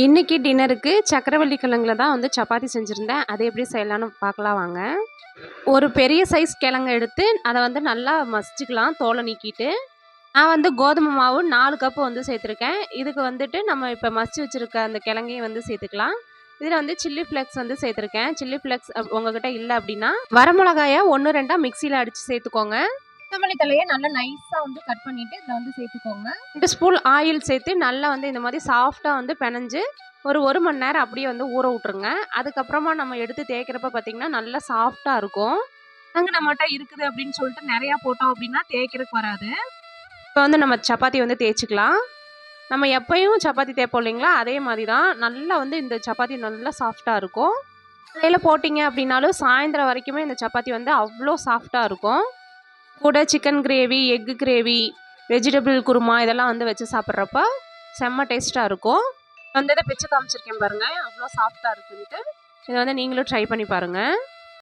இன்னைக்கு டின்னருக்கு சக்கரவள்ளி கிழங்குல தான் வந்து சப்பாத்தி செஞ்சுருந்தேன். அது எப்படி செய்யலான்னு பார்க்கலாம் வாங்க. ஒரு பெரிய சைஸ் கிழங்க எடுத்து அதை வந்து நல்லா மசிச்சுக்கலாம் தோலை நீக்கிட்டு. நான் வந்து கோதுமை மாவு 4 கப்பு வந்து சேர்த்துருக்கேன். இதுக்கு வந்துட்டு நம்ம இப்போ மசிச்சு வச்சுருக்க அந்த கிழங்கையும் வந்து சேர்த்துக்கலாம். இதில் வந்து சில்லி ஃப்ளேக்ஸ் வந்து சேர்த்துருக்கேன். சில்லி ஃப்ளேக்ஸ் உங்ககிட்ட இல்லை அப்படின்னா வரமிளகாயை 1 2 மிக்சியில் அடித்து சேர்த்துக்கோங்க. கொத்தமல்லி தலையை நல்லா நைஸாக வந்து கட் பண்ணிவிட்டு இதில் வந்து சேர்த்துக்கோங்க. 2 ஸ்பூன் ஆயில் சேர்த்து நல்லா வந்து இந்த மாதிரி சாஃப்டாக வந்து பிணைஞ்சு ஒரு மணி நேரம் அப்படியே வந்து ஊற விட்ருங்க. அதுக்கப்புறமா நம்ம எடுத்து தேய்க்கிறப்ப பார்த்தீங்கன்னா நல்லா சாஃப்டாக இருக்கும். அங்கே நம்மகிட்ட இருக்குது அப்படின்னு சொல்லிட்டு நிறையா போட்டோம் அப்படின்னா தேய்க்கிறதுக்கு வராது. இப்போ வந்து நம்ம சப்பாத்தி வந்து தேய்ச்சிக்கலாம். நம்ம எப்பயும் சப்பாத்தி தேய்ப்போம் இல்லைங்களா, அதே மாதிரி தான் நல்லா வந்து இந்த சப்பாத்தி நல்லா சாஃப்டாக இருக்கும். காலையில் போட்டிங்க அப்படின்னாலும் சாயந்தரம் வரைக்குமே இந்த சப்பாத்தி வந்து அவ்வளோ சாஃப்டாக இருக்கும். கூட chicken gravy, egg gravy, vegetable kurma இதெல்லாம் வந்து வச்சு சாப்பிட்றப்ப செம்ம டேஸ்ட்டாக இருக்கும். வந்து இதை பிச்சு காமிச்சிருக்கேன் பாருங்கள், அவ்வளோ சாஃப்டாக இருக்குன்ட்டு. இதை வந்து நீங்களும் ட்ரை பண்ணி பாருங்கள்.